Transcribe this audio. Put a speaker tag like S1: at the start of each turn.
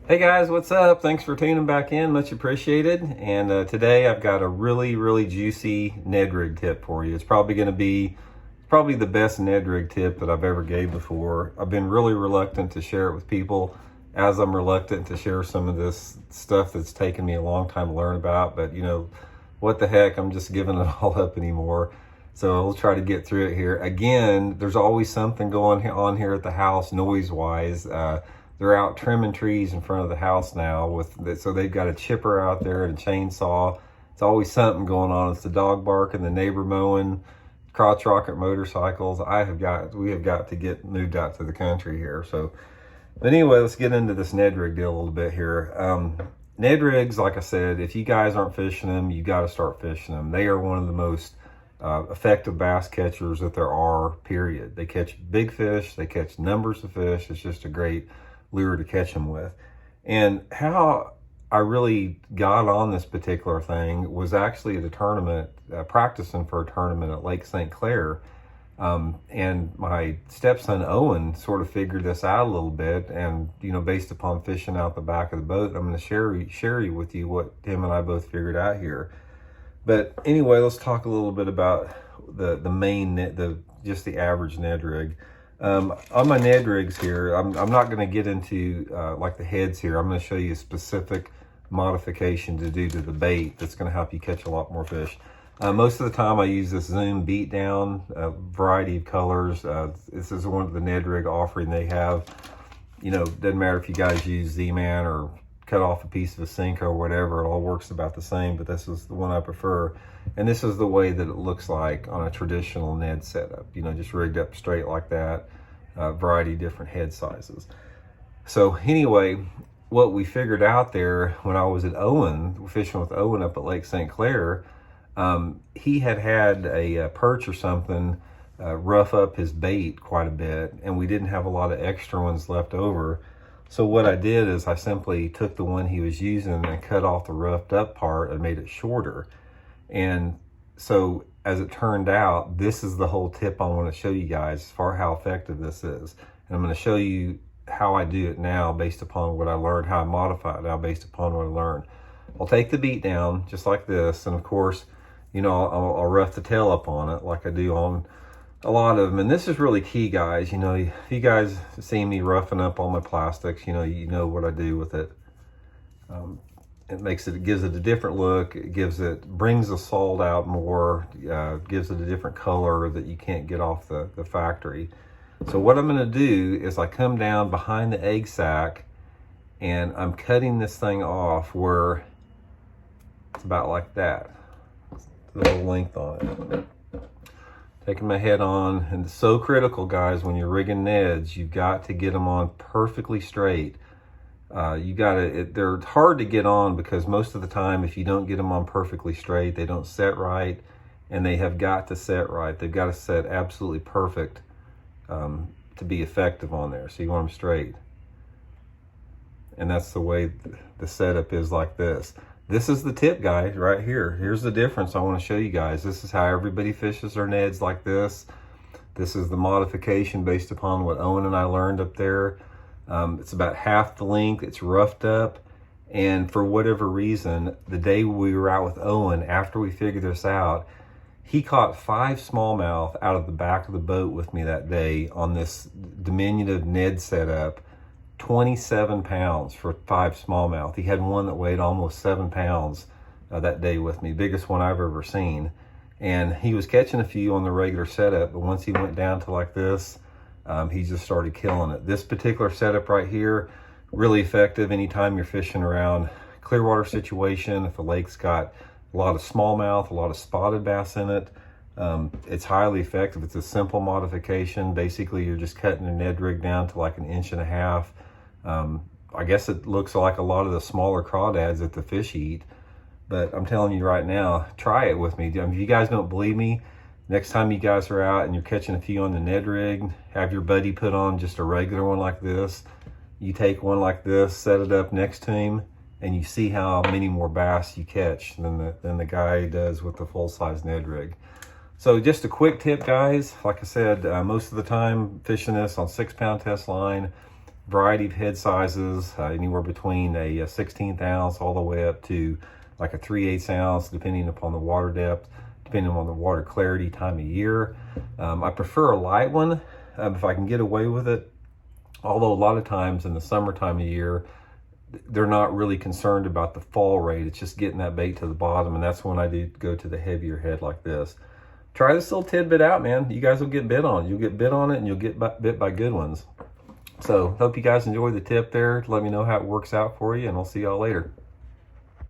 S1: Hey guys, what's up? Thanks for tuning back in, much appreciated. And today I've got a really juicy Ned Rig tip for you. It's probably going to be the best Ned Rig tip that I've ever gave before. I've been really reluctant to share it with people, as I'm reluctant to share some of this stuff that's taken me a long time to learn about. But you know, what the heck? I'm just giving it all up anymore. So we'll try to get through it here. Again, there's always something going on here at the house, noise-wise. They're out trimming trees in front of the house now, so they've got a chipper out there and a chainsaw. It's always something going on. It's the dog barking, the neighbor mowing, crotch rocket motorcycles. We have got to get moved out to the country here. So, but anyway, let's get into this Ned Rig deal a little bit here. Ned Rigs, like I said, if you guys aren't fishing them, you got to start fishing them. They are one of the most effective bass catchers that there are, period. They catch big fish. They catch numbers of fish. It's just a great lure to catch them with. And how I really got on this particular thing was actually at a tournament, practicing for a tournament at Lake St. Clair. And my stepson Owen sort of figured this out a little bit, and you know, based upon fishing out the back of the boat, I'm going to share with you what him and I both figured out here. But anyway, let's talk a little bit about the main just the average Ned Rig. On my Ned Rigs here, I'm not going to get into like the heads here. I'm going to show you a specific modification to do to the bait that's going to help you catch a lot more fish. Most of the time I use this Zoom beat down, variety of colors. This is one of the Ned Rig offering they have. You know, doesn't matter if you guys use Z-Man or cut off a piece of a Senko or whatever, it all works about the same, but this is the one I prefer. And this is the way that it looks like on a traditional Ned setup, you know, just rigged up straight like that, variety of different head sizes. So anyway, what we figured out there when I was at Owen, fishing with Owen up at Lake St. Clair, he had a perch or something rough up his bait quite a bit, and we didn't have a lot of extra ones left over. So what I did is I simply took the one he was using and cut off the roughed up part and made it shorter. And so as it turned out, this is the whole tip I want to show you guys as far how effective this is. And I'm going to show you how I do it now based upon what I learned, how I modify it now based upon what I learned. I'll take the beat down just like this. And of course, you know, I'll rough the tail up on it like I do on a lot of them. And this is really key, guys. You know, if you guys see me roughing up all my plastics, you know what I do with it. It gives it a different look. Brings the salt out more, gives it a different color that you can't get off the factory. So what I'm gonna do is I come down behind the egg sac and I'm cutting this thing off where it's about like that. A little length on it. Taking my head on, and it's so critical, guys, when you're rigging Neds, you've got to get them on perfectly straight. They're hard to get on because most of the time, if you don't get them on perfectly straight, they don't set right, and they have got to set right. They've got to set absolutely perfect to be effective on there. So you want them straight. And that's the way the setup is like this. This is the tip, guys, right here. Here's the difference I want to show you guys. This is how everybody fishes their Neds like this. This is the modification based upon what Owen and I learned up there. It's about half the length. It's roughed up. And for whatever reason, the day we were out with Owen, after we figured this out, he caught 5 smallmouth out of the back of the boat with me that day on this diminutive Ned setup. 27 pounds for 5 smallmouth. He had one that weighed almost 7 pounds that day with me, biggest one I've ever seen. And he was catching a few on the regular setup, but once he went down to like this, he just started killing it. This particular setup right here, really effective anytime you're fishing around Clearwater situation. If a lake's got a lot of smallmouth, a lot of spotted bass in it, it's highly effective. It's a simple modification. Basically, you're just cutting a Ned Rig down to like 1.5 inches. I guess it looks like a lot of the smaller crawdads that the fish eat, but I'm telling you right now, try it with me. If you guys don't believe me, next time you guys are out and you're catching a few on the Ned Rig, have your buddy put on just a regular one like this. You take one like this, set it up next to him, and you see how many more bass you catch than the guy does with the full-size Ned Rig. So just a quick tip, guys. Like I said, most of the time fishing this on 6-pound test line, variety of head sizes, anywhere between a 16th ounce all the way up to like a 3/8 ounce, depending upon the water depth, depending on the water clarity, time of year. I prefer a light one if I can get away with it. Although a lot of times in the summertime of year, they're not really concerned about the fall rate. It's just getting that bait to the bottom, and that's when I do go to the heavier head like this. Try this little tidbit out, man. You guys will get bit on. You'll get bit on it, and you'll get bit by good ones. So hope you guys enjoy the tip there. Let me know how it works out for you, and I'll see y'all later.